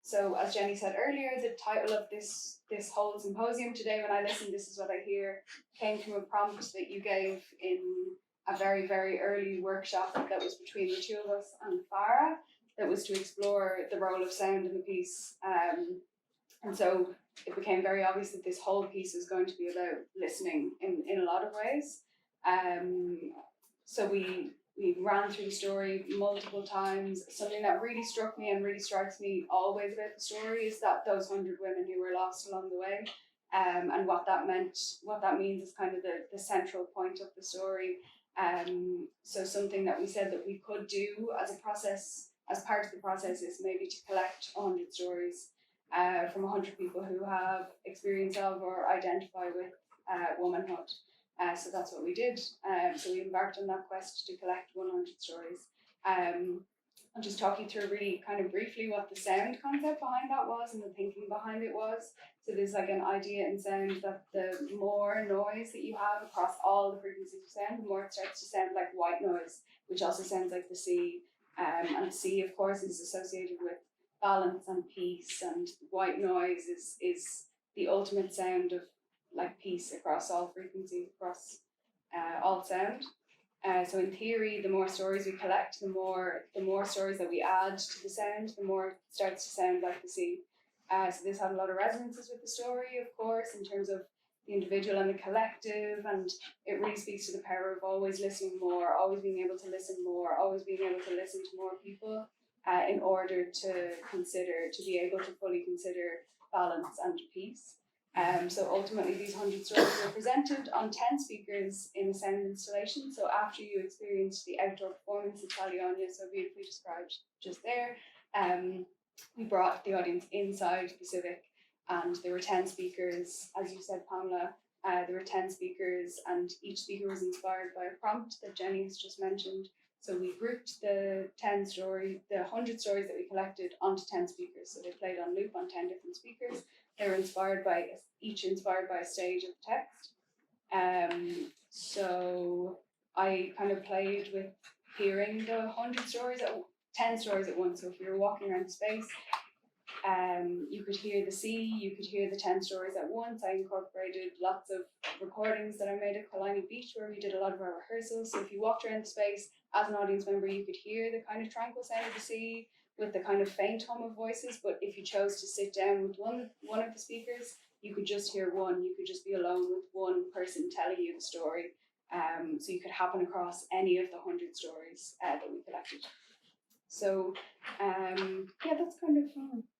So as Jenny said earlier, the title of this whole symposium today, when I listen, this is what I hear, came from a prompt that you gave in a very, very early workshop that was between the two of us and Farah, that was to explore the role of sound in the piece. And so it became very obvious that this whole piece is going to be about listening in a lot of ways. So we ran through the story multiple times. Something that really struck me and really strikes me always about the story is that those 100 women who were lost along the way, and what that means is kind of the central point of the story. So something that we said that we could do as a process, as part of the process, is maybe to collect 100 stories from 100 people who have experience of or identify with womanhood. So that's what we did. So we embarked on that quest to collect 100 stories. I'll just talk you through really kind of briefly what the sound concept behind that was and the thinking behind it was. So there's like an idea in sound that the more noise that you have across all the frequencies of sound, the more it starts to sound like white noise, which also sounds like the sea. And the sea, of course, is associated with balance and peace, and white noise is the ultimate sound of like peace across all frequencies, across all sound. So in theory, the more stories we collect, the more stories that we add to the sound, the more it starts to sound like the sea. So this had a lot of resonances with the story, of course, in terms of the individual and the collective, and it really speaks to the power of always listening more, always being able to listen more, always being able to listen to more people in order to be able to fully consider balance and peace. So ultimately these 100 stories were presented on 10 speakers in a sound installation. So after you experienced the outdoor performance of Italia so beautifully described just there, we brought the audience inside the Civic, and there were 10 speakers, as you said, Pamela. There were 10 speakers, and each speaker was inspired by a prompt that Jenny has just mentioned. So we grouped the 100 stories that we collected onto 10 speakers. So they played on loop on 10 different speakers. They were each inspired by a stage of text. So I kind of played with hearing the 10 stories at once. So if you were walking around the space, you could hear the sea, you could hear the 10 stories at once. I incorporated lots of recordings that I made at Pauline Beach where we did a lot of our rehearsals. So if you walked around the space as an audience member, you could hear the kind of tranquil sound of the sea with the kind of faint hum of voices. But if you chose to sit down with one of the speakers, you could just hear one. You could just be alone with one person telling you the story. So you could happen across any of the 100 stories that we collected. So that's kind of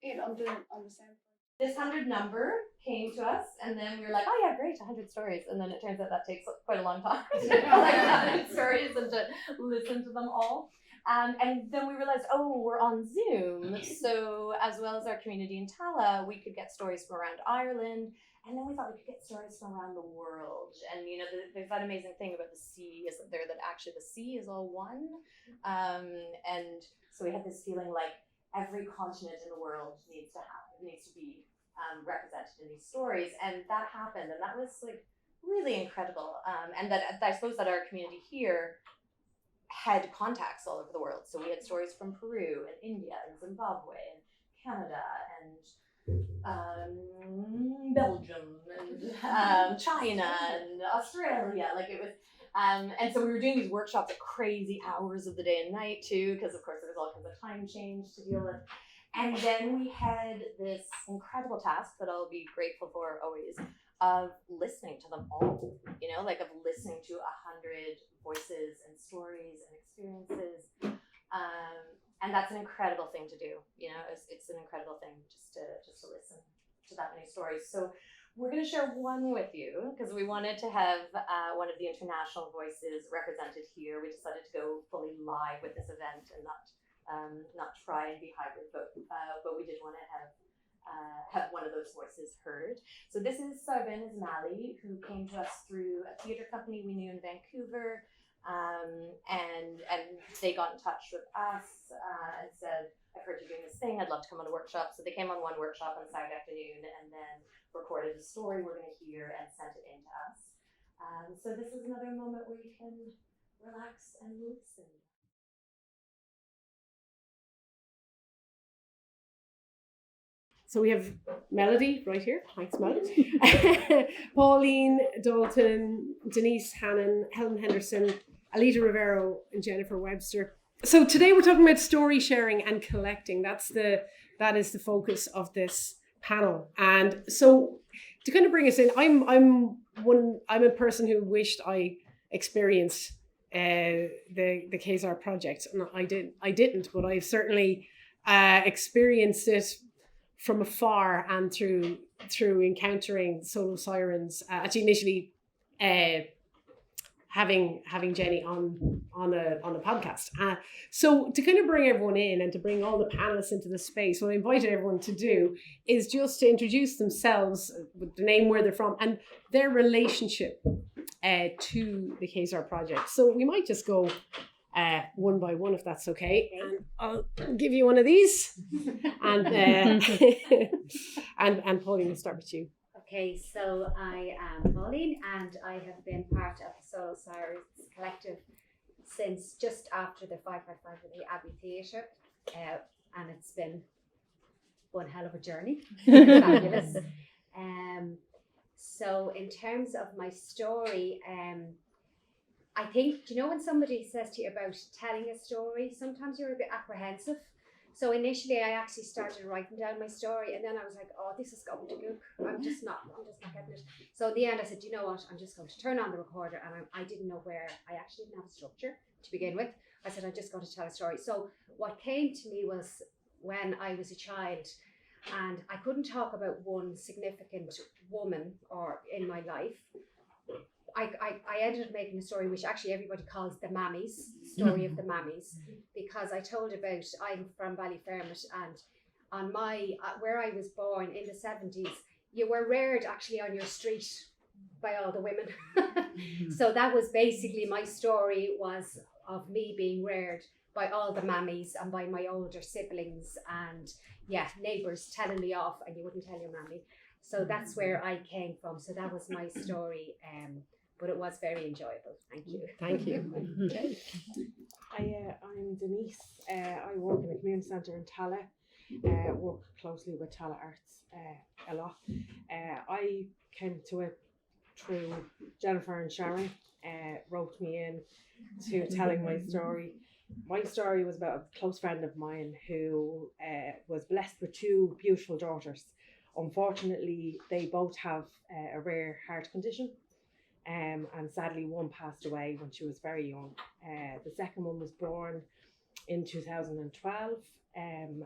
it on the sound. This 100 number came to us, and then we were like, oh yeah, great, 100 stories. And then it turns out that takes quite a long time to collect 100 stories and to listen to them all. And then we realized, oh, we're on Zoom. So as well as our community in Tala, we could get stories from around Ireland. And then we thought we could get stories from around the world. And there's that amazing thing about the sea, isn't there, that actually the sea is all one. And so we had this feeling like every continent in the world needs to be represented in these stories, and that happened, and that was like really incredible. And that I suppose that our community here had contacts all over the world. So we had stories from Peru and India and Zimbabwe and Canada and Belgium and China and Australia. Like it was. And so we were doing these workshops at crazy hours of the day and night too, because of course there was all kinds of time change to deal with. And then we had this incredible task that I'll be grateful for always, of listening to them all, of listening to 100 voices and stories and experiences. And that's an incredible thing to do. It's an incredible thing just to listen to that many stories. So we're going to share one with you because we wanted to have one of the international voices represented here. We decided to go fully live with this event and not try and be hybrid, but we did want to have one of those voices heard. So this is Sarben Ismaili, who came to us through a theatre company we knew in Vancouver, and they got in touch with us and said, I've heard you're doing this thing, I'd love to come on a workshop. So they came on one workshop on Saturday afternoon and then recorded a story we're going to hear and sent it in to us. So this is another moment where you can relax and listen. So we have Melody right here. Thanks, Melody. Pauline, Dalton, Denise, Hannon, Helen, Henderson, Alita, Rivero, and Jennifer Webster. So today we're talking about story sharing and collecting. That is the focus of this panel. And so to kind of bring us in, I'm a person who wished I experienced the Cessair project, and I didn't, but I've certainly experienced it from afar and through encountering solo sirens. Actually, initially, having Jenny on a podcast. So to kind of bring everyone in and to bring all the panelists into the space, what I invited everyone to do is just to introduce themselves with the name, where they're from, and their relationship to the Cessair project. So we might just go one by one, if that's okay. And I'll give you one of these. And and Pauline, we'll start with you. Okay, so I am Pauline, and I have been part of the Solo Sirens Collective since just after the 555 at the Abbey Theatre, and it's been one hell of a journey. Fabulous. So in terms of my story, I think, do you know when somebody says to you about telling a story, sometimes you're a bit apprehensive. So initially I actually started writing down my story, and then I was like, oh, this is going to go. I'm just not getting it. So in the end I said, you know what, I'm just going to turn on the recorder, and I didn't know where, I actually didn't have a structure to begin with. I said, I'm just going to tell a story. So what came to me was when I was a child, and I couldn't talk about one significant woman or in my life. I ended up making a story which actually everybody calls the Mammies, story of the Mammies, because I told about, I'm from Ballyfermot, and on my, where I was born in the 70s, you were reared actually on your street by all the women. So that was basically my story, was of me being reared by all the Mammies and by my older siblings, and yeah, neighbours telling me off, and you wouldn't tell your mammy. So that's where I came from. So that was my story. But it was very enjoyable. Thank you. Thank you. Okay. I'm Denise. I work in a community centre in Tala. Work closely with Tala Arts a lot. I came to it through Jennifer and Sharon. Wrote me in to telling my story. My story was about a close friend of mine who was blessed with two beautiful daughters. Unfortunately, they both have a rare heart condition. And sadly one passed away when she was very young. The second one was born in 2012, and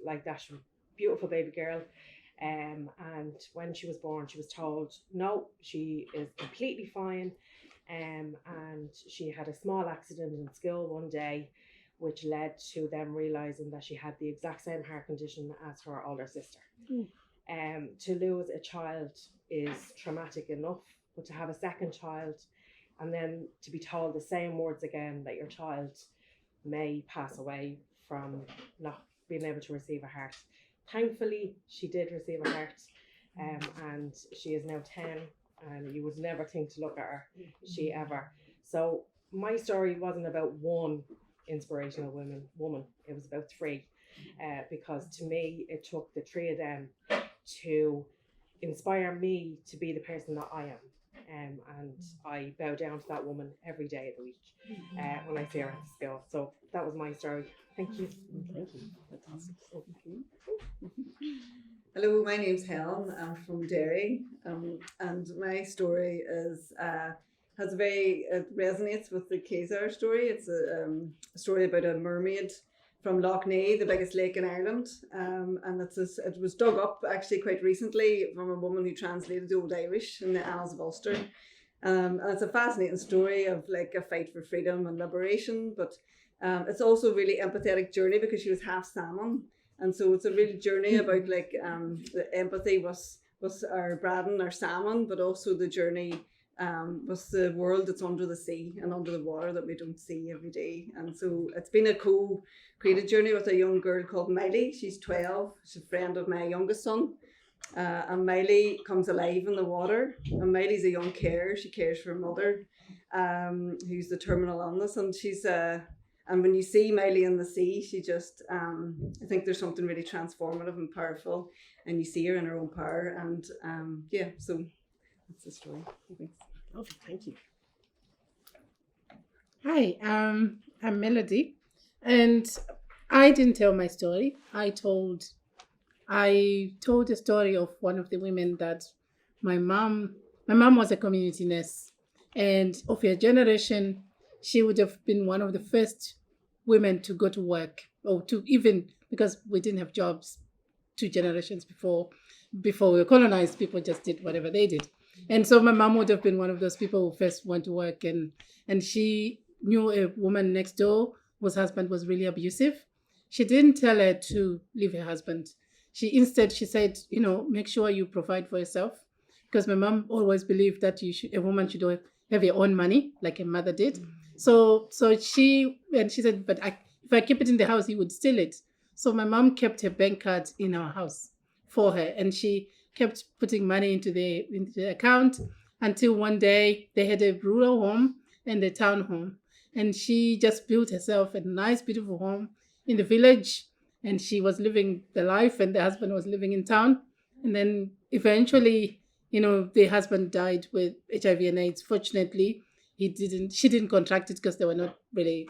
like that, she was a beautiful baby girl. And when she was born, she was told, no, she is completely fine. And she had a small accident in school one day, which led to them realizing that she had the exact same heart condition as her older sister. To lose a child is traumatic enough, but to have a second child and then to be told the same words again, that your child may pass away from not being able to receive a heart. Thankfully, she did receive a heart, and she is now 10, and you would never think to look at her, she ever. So my story wasn't about one inspirational woman, it was about three, because to me, it took the three of them to inspire me to be the person that I am. And I bow down to that woman every day of the week when I see her at the school. So that was my story. Thank you. Thank you. That's awesome. Hello, my name's Helen. I'm from Derry, and my story is it resonates with the Cessair story. It's a story about a mermaid from Loch Ness, the biggest lake in Ireland, and it was dug up actually quite recently from a woman who translated the Old Irish in the Annals of Ulster, and it's a fascinating story of like a fight for freedom and liberation, but it's also a really empathetic journey because she was half salmon, and so it's a real journey about like the empathy was our Braden, our salmon, but also the journey with the world that's under the sea and under the water that we don't see every day. And so it's been a co-created journey with a young girl called Miley. She's 12. She's a friend of my youngest son. And Miley comes alive in the water. And Miley's a young carer. She cares for her mother, who's the terminal illness. And she's And when you see Miley in the sea, she just, I think there's something really transformative and powerful, and you see her in her own power. And yeah, so that's the story. Thanks. Oh, thank you. Hi, I'm Melody, and I didn't tell my story. I told the story of one of the women that my mom was a community nurse, and of her generation, she would have been one of the first women to go to work, or to even, because we didn't have jobs 2 generations before we were colonized, people just did whatever they did. And so my mom would have been one of those people who first went to work, and she knew a woman next door whose husband was really abusive. She didn't tell her to leave her husband. She said, make sure you provide for yourself, because my mom always believed that a woman should have her own money, like her mother did. So she said, but if I keep it in the house, he would steal it. So my mom kept her bank card in our house for her, and she kept putting money into the account until one day they had a rural home and a town home, and she just built herself a nice, beautiful home in the village, and she was living the life, and the husband was living in town. And then eventually, the husband died with HIV and AIDS. Fortunately, she didn't contract it because they were not really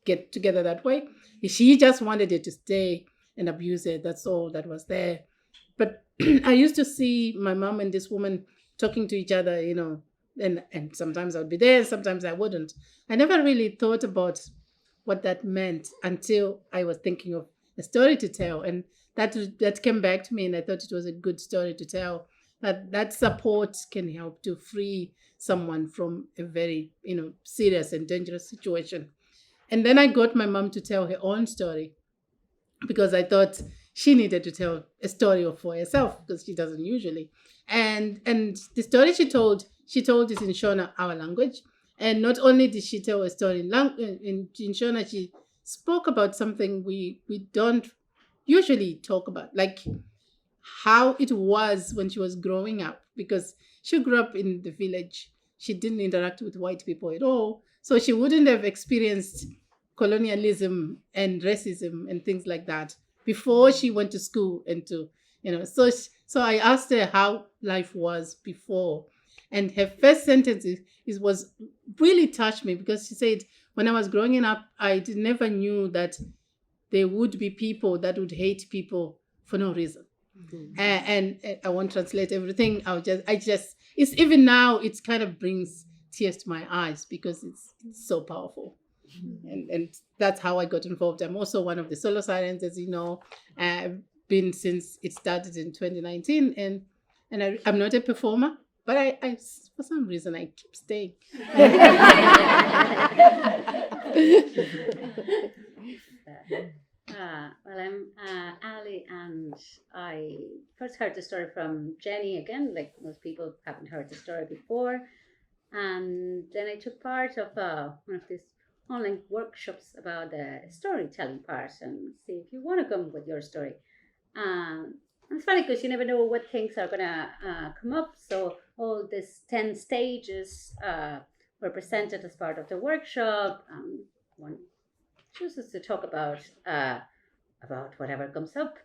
get together that way. She just wanted it to stay and abuse it. That's all that was there. But I used to see my mom and this woman talking to each other, and sometimes I would be there, sometimes I wouldn't. I never really thought about what that meant until I was thinking of a story to tell. And that came back to me, and I thought it was a good story to tell. That support can help to free someone from a very, serious and dangerous situation. And then I got my mom to tell her own story, because I thought she needed to tell a story for herself, because she doesn't usually. And the story she told it in Shona, our language. And not only did she tell a story in Shona, she spoke about something we don't usually talk about, like how it was when she was growing up, because she grew up in the village. She didn't interact with white people at all. So she wouldn't have experienced colonialism and racism and things like that before she went to school and to, so I asked her how life was before. And her first sentence was really touched me, because she said, when I was growing up, I never knew that there would be people that would hate people for no reason. Mm-hmm. And I won't translate everything. It's even now, it kind of brings tears to my eyes, because it's so powerful. Mm-hmm. And that's how I got involved. I'm also one of the solo sirens, as you know. I've been since it started in 2019, and I'm not a performer, but I for some reason I keep staying. Well, I'm Ali, and I first heard the story from Jenny again. Like most people haven't heard the story before, and then I took part of one of these online workshops about the storytelling part, and see if you want to come with your story. It's funny because you never know what things are gonna come up. So all these 10 stages were presented as part of the workshop. One chooses to talk about whatever comes up,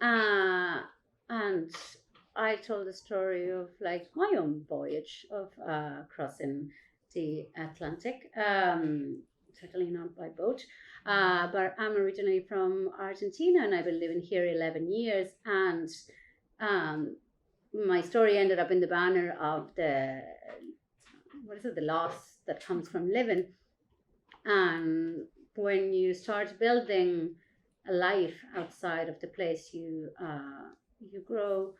and I told the story of like my own voyage of crossing the Atlantic. Certainly not by boat, but I'm originally from Argentina, and I've been living here 11 years. And my story ended up in the banner of the loss that comes from living. And when you start building a life outside of the place you grow,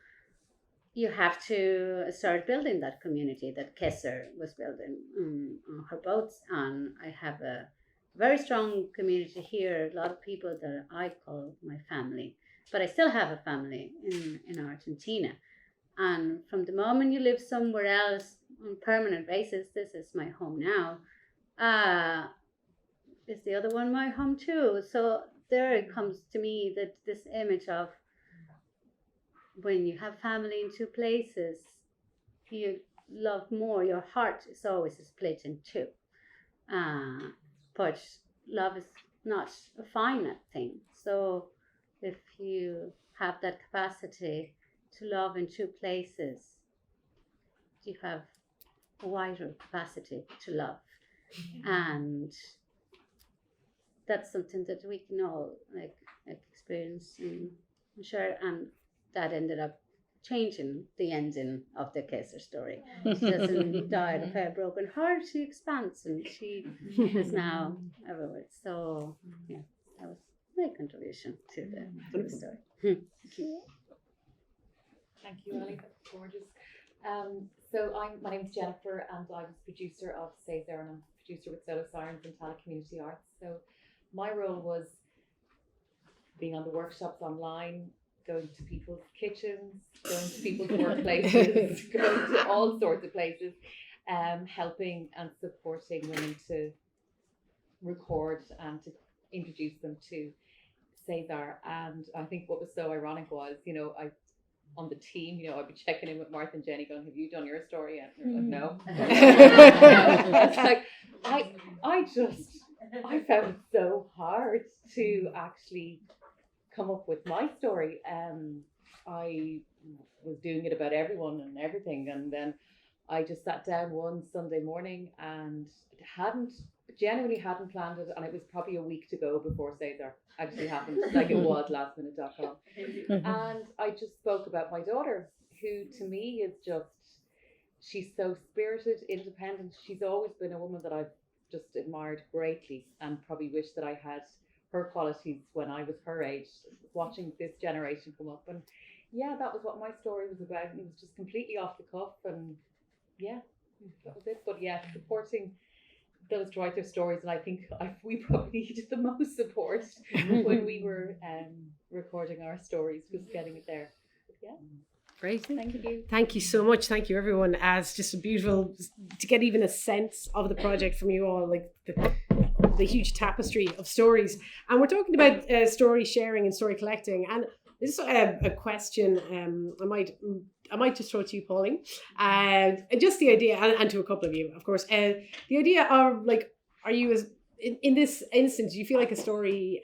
you have to start building that community that Cessair was building on her boats. And I have a very strong community here, a lot of people that I call my family. But I still have a family in Argentina. And from the moment you live somewhere else on a permanent basis, this is my home now, is the other one my home too? So there it comes to me that this image of when you have family in two places, you love more. Your heart is always split in two. But love is not a finite thing. So if you have that capacity to love in two places, you have a wider capacity to love. And that's something that we can all like experience and share. And that ended up changing the ending of the Cessair story. She doesn't die of her broken heart, she expands and she is now everywhere. So yeah, that was my contribution to the story. Thank you, Ali. That's gorgeous. So my name's Jennifer, and I was producer of Cessair, and I'm producer with Solo Sirens and Tala Community Arts. So my role was being on the workshops online, going to people's kitchens, going to people's workplaces, going to all sorts of places, helping and supporting women to record and to introduce them to Cessair. And I think what was so ironic was, on the team, I'd be checking in with Martha and Jenny going, have you done your story yet? And they're like, no. It's like, I found it so hard to actually come up with my story. I was doing it about everyone and everything. And then I just sat down one Sunday morning and genuinely hadn't planned it. And it was probably a week to go before Cessair actually happened, like it was lastminute.com. And I just spoke about my daughter, who to me is she's so spirited, independent. She's always been a woman that I've just admired greatly and probably wish that I had her qualities when I was her age, watching this generation come up. And yeah, that was what my story was about. And it was just completely off the cuff, and yeah, that was it. But yeah, supporting those to write their stories, and I think we probably needed the most support when we were recording our stories, was getting it there. But yeah. Great. Thank you. Thank you so much. Thank you, everyone. As just a beautiful to get even a sense of the project from you all, like the huge tapestry of stories. And we're talking about story sharing and story collecting. And this is a question I might just throw it to you, Pauline. And just the idea, and to a couple of you, of course. The idea of like, are you as in this instance, do you feel like a story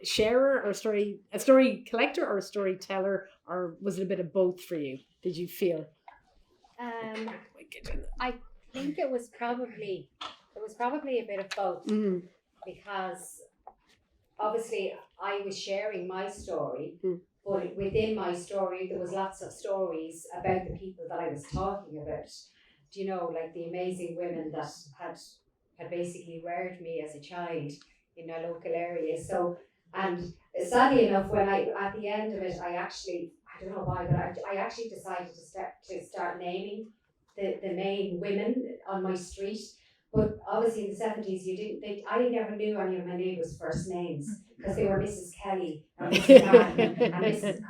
sharer or a story collector or a storyteller, or was it a bit of both for you? Did you feel? I think it was probably a bit of both, because obviously I was sharing my story, but within my story there was lots of stories about the people that I was talking about. Do you know, like the amazing women that had basically reared me as a child in our local area. So, and sadly enough, when at the end of it, I don't know why, but I actually decided to start naming the main women on my street. But obviously in the 70s, I never knew any of my neighbours' first names, because they were Mrs. Kelly and Mrs. Martin and Mrs.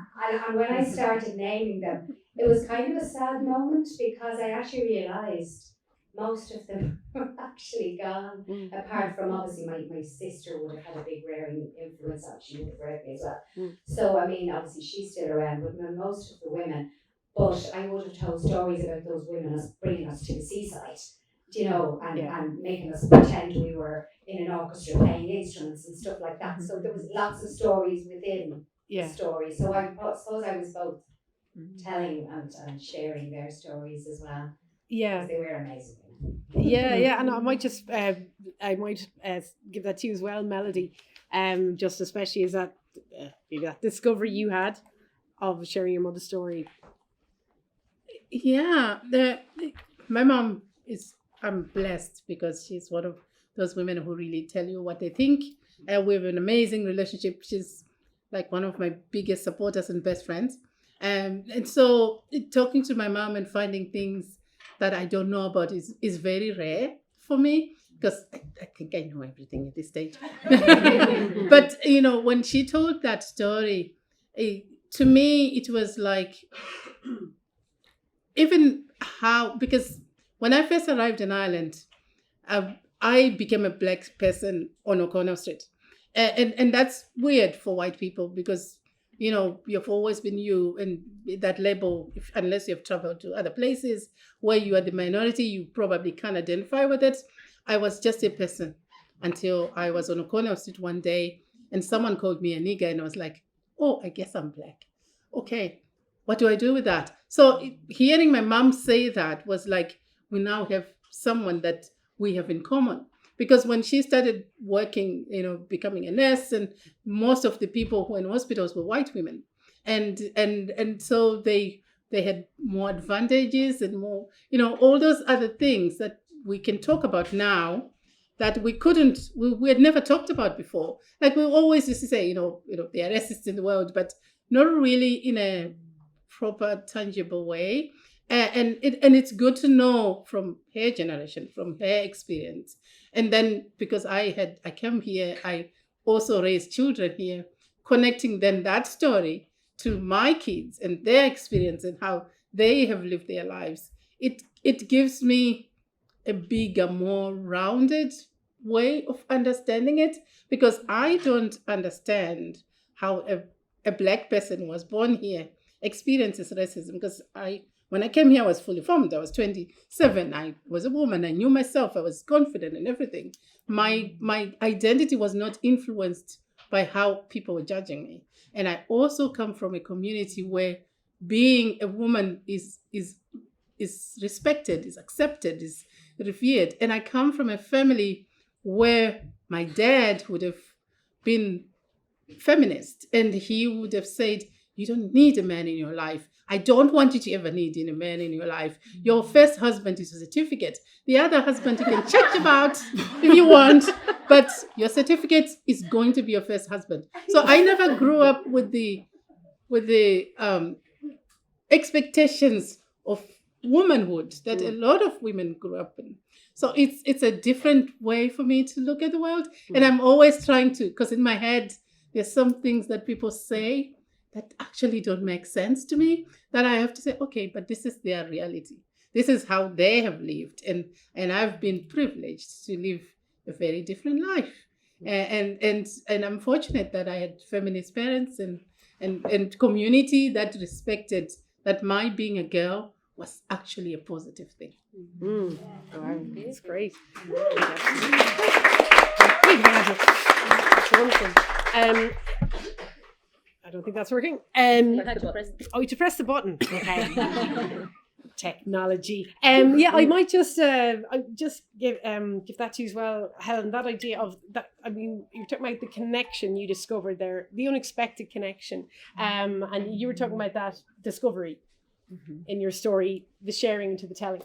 And when I started naming them, it was kind of a sad moment, because I actually realised most of them were actually gone, apart from obviously my sister would have had a big rearing influence on, she would have reared me as well. So I mean, obviously she's still around, but most of the women, but I would have told stories about those women as bringing us to the seaside, you know, and making us pretend we were in an orchestra playing instruments and stuff like that. So there was lots of stories within the story. So I suppose I was both telling and sharing their stories as well. Yeah, they were amazing. Yeah, and I might just give that to you as well, Melody. Just especially as that maybe that discovery you had of sharing your mother's story. Yeah, my mom I'm blessed because she's one of those women who really tell you what they think. We have an amazing relationship. She's like one of my biggest supporters and best friends. And so talking to my mom and finding things that I don't know about is very rare for me, because I think I know everything at this stage. But, you know, when she told that story, to me, it was like, even how, because when I first arrived in Ireland, I became a Black person on O'Connell Street. And that's weird for white people, because, you know, you've always been you, and that label, unless you've traveled to other places where you are the minority, you probably can't identify with it. I was just a person until I was on a corner of the street one day and someone called me a nigger, and I was like, oh, I guess I'm black. Okay, what do I do with that? So hearing my mom say that was like, we now have someone that we have in common. Because when she started working, becoming a nurse, and most of the people who were in hospitals were white women. And so they had more advantages and more, all those other things that we can talk about now that we had never talked about before. Like we always used to say, there are racists in the world, but not really in a proper, tangible way. And it's good to know from her generation, from her experience. And then because I came here, I also raised children here, connecting then that story to my kids and their experience and how they have lived their lives. It gives me a bigger, more rounded way of understanding it, because I don't understand how a black person who was born here experiences racism. Because when I came here, I was fully formed. I was 27. I was a woman. I knew myself. I was confident in everything. My identity was not influenced by how people were judging me. And I also come from a community where being a woman is respected, is accepted, is revered. And I come from a family where my dad would have been feminist, and he would have said, you don't need a man in your life. I don't want you to ever need a man in your life. Your first husband is a certificate. The other husband you can chat about if you want, but your certificate is going to be your first husband. So I never grew up with the expectations of womanhood that a lot of women grew up in. So it's a different way for me to look at the world. And I'm always trying to, because in my head, there's some things that people say that actually don't make sense to me, that I have to say, okay, but this is their reality. This is how they have lived. And I've been privileged to live a very different life. And I'm fortunate that I had feminist parents and community that respected that my being a girl was actually a positive thing. Wow, that's great. I don't think that's working. To press the button. Okay. Technology. I might just give that to you as well, Helen. That idea of that. I mean, you're talking about the connection you discovered there, the unexpected connection, and you were talking about that discovery in your story, the sharing to the telling.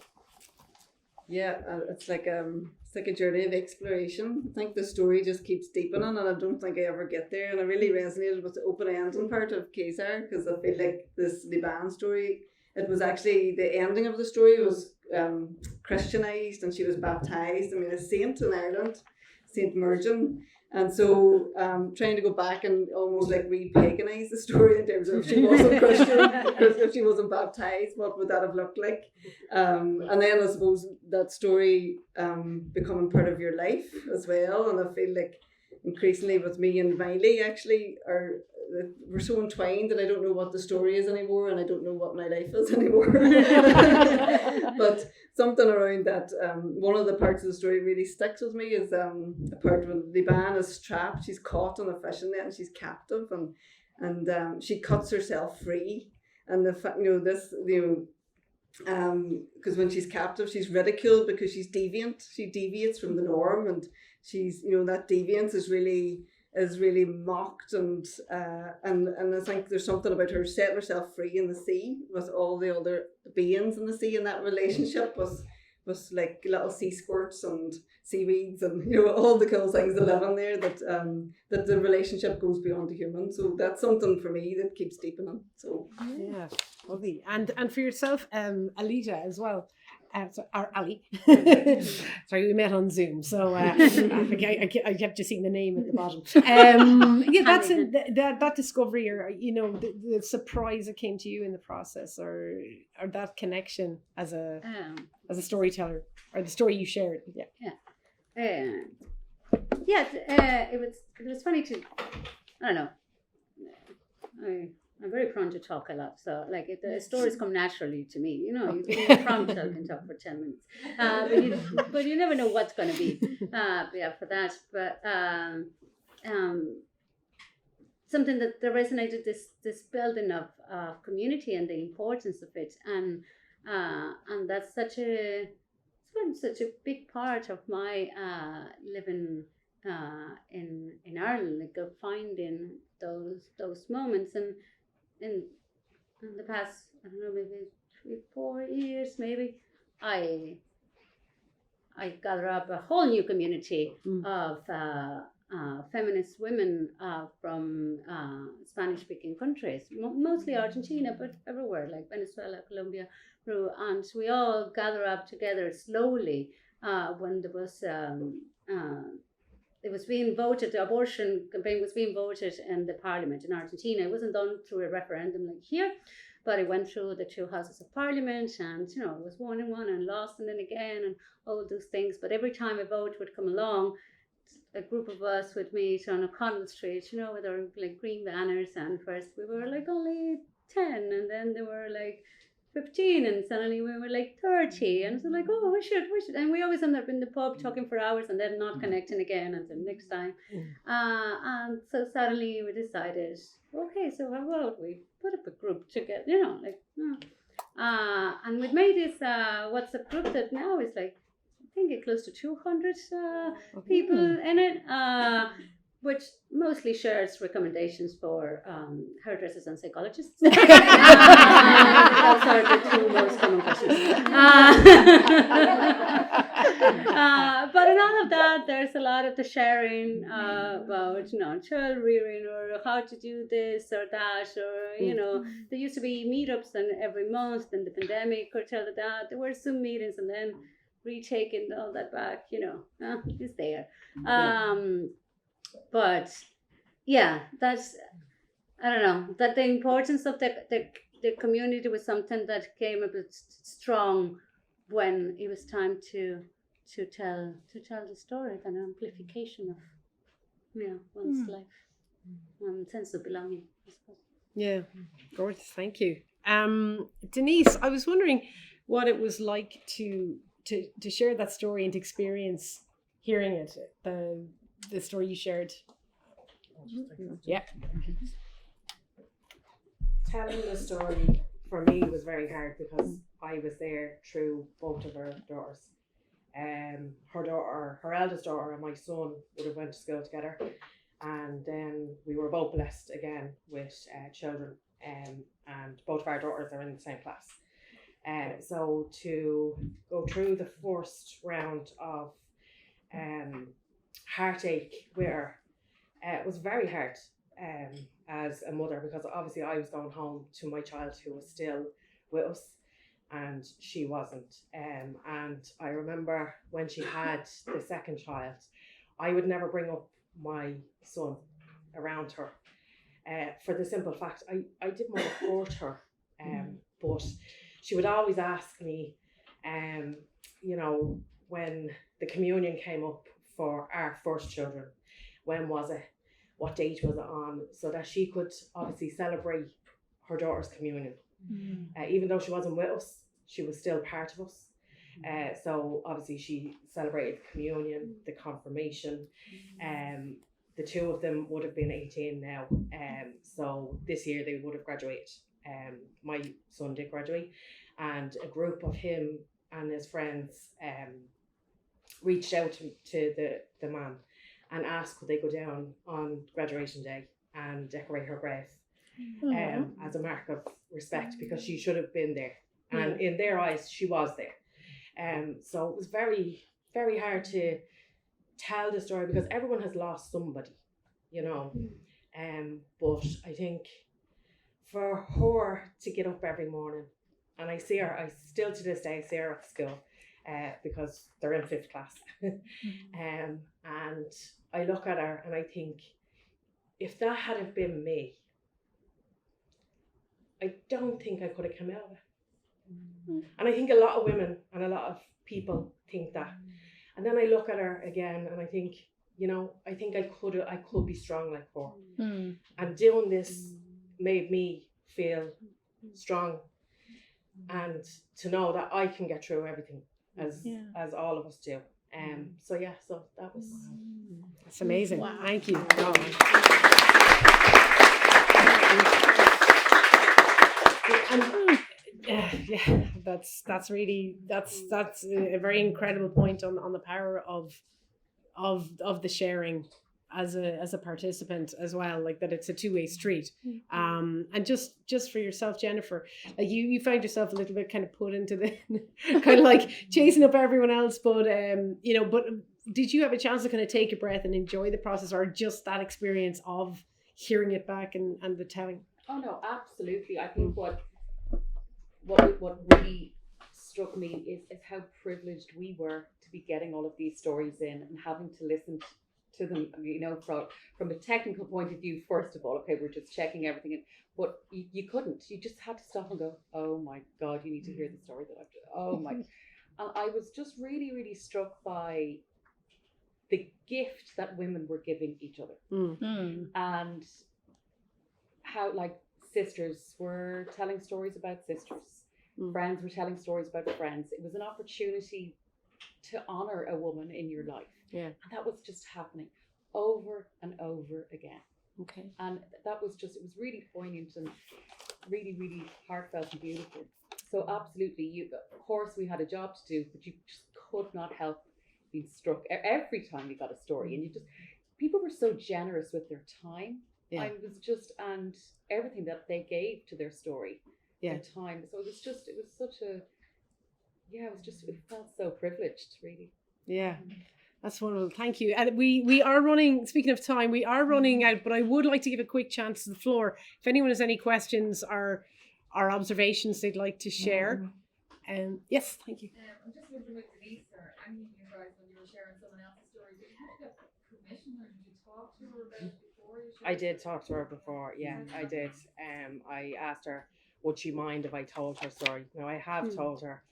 Yeah, it's like a journey of exploration. I think the story just keeps deepening, and I don't think I ever get there. And I really resonated with the open ending part of Cessair, because I feel like this Liban story, it was actually the ending of the story was Christianized, and she was baptized. I mean, a saint in Ireland, Saint Mergen. And so trying to go back and almost like re-paganize the story in terms of if she wasn't Christian, if she wasn't baptized, what would that have looked like? And then I suppose that story becoming part of your life as well. And I feel like increasingly with me and Miley actually we're so entwined that I don't know what the story is anymore, and I don't know what my life is anymore. But something around that, one of the parts of the story really sticks with me is a part when Liban is trapped. She's caught on a fishing net and she's captive, and she cuts herself free. And because when she's captive, she's ridiculed because she's deviant. She deviates from the norm, and she's that deviance is really mocked, and I think there's something about her setting herself free in the sea with all the other beings in the sea, and that relationship was like little sea squirts and seaweeds and all the cool things that live in there, that the relationship goes beyond the human. So that's something for me that keeps deepening. So yeah, lovely. And for yourself, Alita as well. Or Ali. Sorry, we met on Zoom, so I kept just seeing the name at the bottom. That's that discovery, or the surprise that came to you in the process, or that connection as a storyteller, or the story you shared. It was funny to, I don't know. I'm very prone to talk a lot. So like if the stories come naturally to me, you know, you give me a prompt, I can talk for 10 minutes. But you never know what's going to be for that. But something that resonated, this building of community and the importance of it, and that's such a big part of my living in Ireland, like of finding those moments. And in the past, I don't know, maybe 3-4 years, maybe I gather up a whole new community of feminist women from Spanish-speaking countries, mostly Argentina, but everywhere, like Venezuela, Colombia, Peru, and we all gather up together slowly when there was it was being voted, the abortion campaign was being voted in the parliament in Argentina. It wasn't done through a referendum like here, but it went through the 2 houses of parliament, and you know, it was won and lost and then again and all those things. But every time a vote would come along, a group of us would meet on O'Connell Street, you know, with our like green banners, and first we were like only 10, and then there were like 15, and suddenly we were like 30, and so like, oh, we should, and we always end up in the pub talking for hours and then not connecting again until next time. And so suddenly we decided, okay, so how about we put up a group together, you know, like, and we made this WhatsApp group that now is like, I think it's close to 200 people in it, which mostly shares recommendations for hairdressers and psychologists. Those are the 2 most common questions. But in all of that, there's a lot of the sharing about, you know, child rearing or how to do this or that, or, you know, there used to be meetups and every month, then the pandemic curtailed that. There were Zoom meetings, and then retaking all that back, you know, it's there. But yeah, that's, I don't know, that the importance of the community was something that came a bit strong when it was time to tell the story, an amplification of one's life and sense of belonging, I suppose. Yeah, gorgeous, thank you. Denise, I was wondering what it was like to share that story and to experience hearing it, the story you shared. Yeah. Telling the story for me was very hard because I was there through both of her daughters. Her eldest daughter and my son would have went to school together, and then we were both blessed again with children, and both of our daughters are in the same class. So to go through the first round of heartache with her, it was very hard as a mother, because obviously I was going home to my child who was still with us and she wasn't. And I remember when she had the second child, I would never bring up my son around her for the simple fact I didn't want to hurt her, but she would always ask me, you know, when the communion came up for our first children, when was it? What date was it on? So that she could obviously celebrate her daughter's communion. Even though she wasn't with us, she was still part of us. So obviously she celebrated the communion, the confirmation. The 2 of them would have been 18 now. So this year they would have graduated. My son did graduate, and a group of him and his friends reached out to the mum and asked could they go down on graduation day and decorate her grave as a mark of respect, because she should have been there, and in their eyes she was there. So it was very, very hard to tell the story because everyone has lost somebody, you know. But I think for her to get up every morning, and I still to this day see her at school because they're in 5th class. And I look at her and I think, if that had have been me, I don't think I could have come out of it. And I think a lot of women and a lot of people think that. And then I look at her again and I think, you know, I think I could be strong like her. And doing this made me feel strong, and to know that I can get through everything as all of us do. So that was That's amazing. Wow. Thank you. Yeah, that's a very incredible point on the power of the sharing as a participant as well, like that it's a two-way street. And just for yourself, Jennifer, like you found yourself a little bit kind of put into the kind of like chasing up everyone else, but but did you have a chance to kind of take a breath and enjoy the process, or just that experience of hearing it back and the telling? Oh no, absolutely. I think what really struck me is how privileged we were to be getting all of these stories in and having to listen to them, from a technical point of view. First of all, okay, we're just checking everything in, but you couldn't. You just had to stop and go, oh my God, you need to hear the story that I've done. Oh my. And I was just really, really struck by the gift that women were giving each other. And how, like, sisters were telling stories about sisters, friends were telling stories about friends. It was an opportunity to honor a woman in your life. Yeah. And that was just happening over and over again. Okay. And that was just, it was really poignant and really, really heartfelt and beautiful. So absolutely, of course we had a job to do, but you just could not help being struck every time you got a story. And people were so generous with their time. Yeah. I was just, and everything that they gave to their story, Yeah. their time. So it felt so privileged, really. Yeah. That's wonderful. Thank you. And we are running, speaking of time, we are running out, but I would like to give a quick chance to the floor. If anyone has any questions or observations they'd like to share. Yes, thank you. I'm just wondering with Denise or any of you guys, when you were sharing someone else's story, did you get permission or did you talk to her about it before you shared? I did talk to her before, yeah, I did. I asked her, would she mind if I told her story? Now, I have told her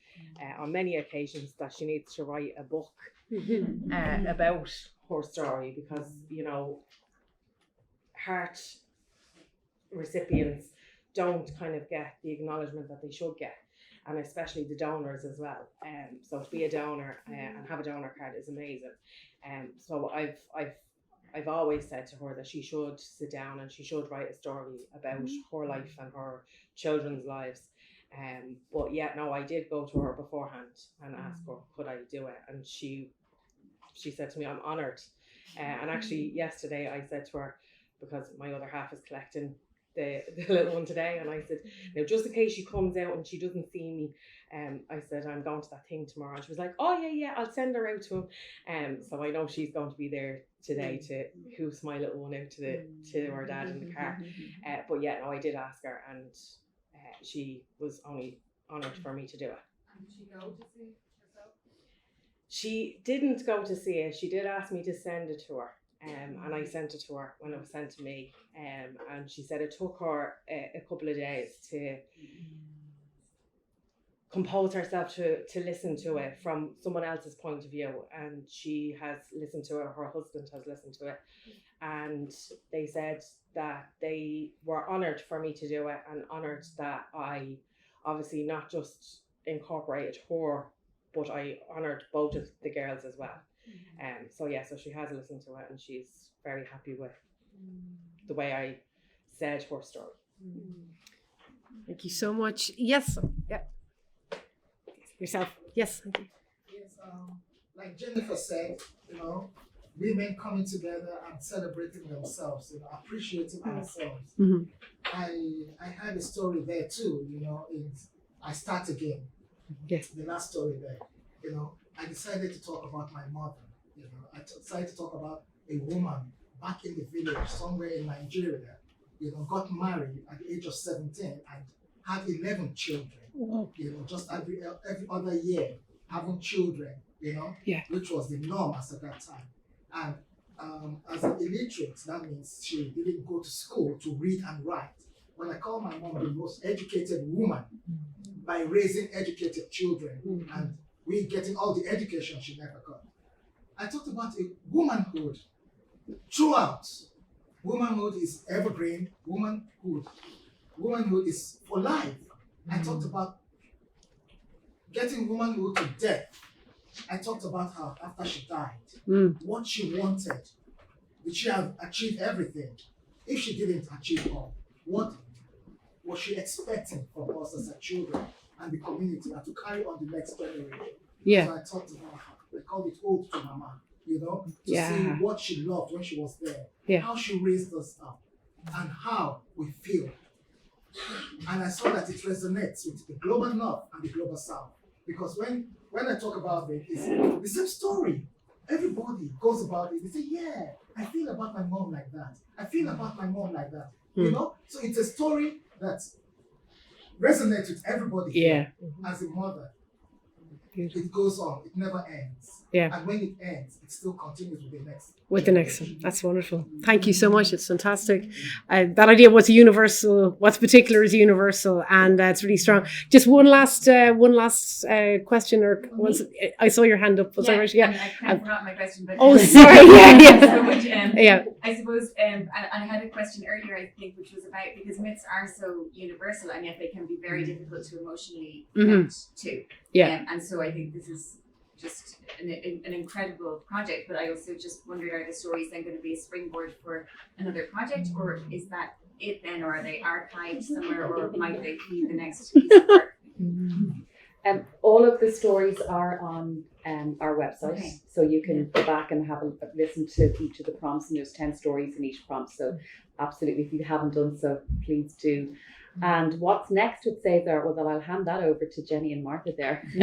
on many occasions that she needs to write a book about her story, because, heart recipients don't kind of get the acknowledgement that they should get, and especially the donors as well. So to be a donor and have a donor card is amazing. So I've always said to her that she should sit down and she should write a story about her life and her children's lives. But yeah, no, I did go to her beforehand and ask her, could I do it? And she said to me, I'm honoured. And actually yesterday I said to her, because my other half is collecting the little one today, and I said, now just in case she comes out and she doesn't see me, I said, I'm going to that thing tomorrow. And she was like, oh yeah, I'll send her out to him. So I know she's going to be there today to hoof my little one out to her dad in the car. But yeah, no, I did ask her, and she was only honoured for me to do it. And did she go to see it herself? She didn't go to see it. She did ask me to send it to her. And I sent it to her when it was sent to me. And she said it took her a couple of days to compose herself to listen to it from someone else's point of view. And she has listened to it, her husband has listened to it. And they said that they were honoured for me to do it, and honoured that I obviously not just incorporated her, but I honoured both of the girls as well. So she has listened to it, and she's very happy with the way I said her story. Thank you so much. Yes. Yeah. Yourself. Yes. Thank you. Yes. Like Jennifer said, women coming together and celebrating themselves, appreciating ourselves. I had a story there too. I Start Again. Yes. The last story there. I decided to talk about my mother. I decided to talk about a woman back in the village somewhere in Nigeria, got married at the age of 17 and had 11 children. Wow. Just every other year having children, which was the norm as at that time. And as an illiterate, that means she didn't go to school to read and write. When I call my mom the most educated woman by raising educated children, and we getting all the education she never got. I talked about a womanhood throughout. Womanhood is evergreen. Womanhood womanhood is for life. I talked about getting womanhood to death. I talked about her after she died, what she wanted. Did she have achieved everything? If she didn't achieve all, what was she expecting from us as her children and the community, and to carry on the next generation? Yeah. So I talked about her. I called it Ode to Mama, to Yeah. see what she loved when she was there, how she raised us up, and how we feel. And I saw that it resonates with the global north and the global south. Because when I talk about it, it's the same story. Everybody goes about it. They say, yeah, I feel about my mom like that. I feel about my mom like that. So it's a story that resonates with everybody as a mother. It goes on. It never ends. Yeah. And when it ends, it still continues with the next. With the next one. That's wonderful. Thank you so much. It's fantastic. That idea of what's universal, what's particular is universal, and it's really strong. Just one last question, or I saw your hand up. Was I right? Yeah. I kind of forgot my question, but sorry. So much, yeah. I suppose, and I had a question earlier, I think, which was about, because myths are so universal, and yet they can be very difficult to emotionally connect to. Yeah. And so I think this is just an incredible project, but I also just wondered, are the stories then going to be a springboard for another project, or is that it then, or are they archived somewhere, or might they be the next piece of work? All of the stories are on our website, so you can go back and have a listen to each of the prompts, and there's 10 stories in each prompt, so absolutely, if you haven't done so, please do. And what's next with Cessair? Well, I'll hand that over to Jenny and Martha there. So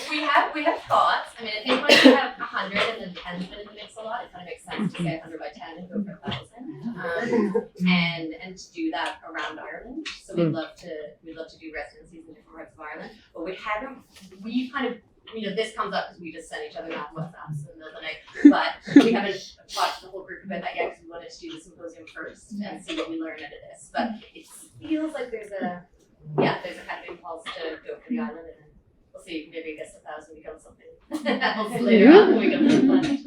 we have thoughts. I mean, I think when you have 100 and then 10's been in the mix a lot, it kind of makes sense to say 100 by 10 and go for 1,000. And to do that around Ireland. So we'd love to do residencies in different parts of Ireland. But we kind of, this comes up because we just send each other mad WhatsApps in the middle of the night. But we haven't talked to the whole group about that yet because we wanted to do the symposium first and see what we learn out of this. But it feels like there's a kind of impulse to go for the island, and then we'll see, maybe I guess 1,000 becomes something else later on when we go to the planet.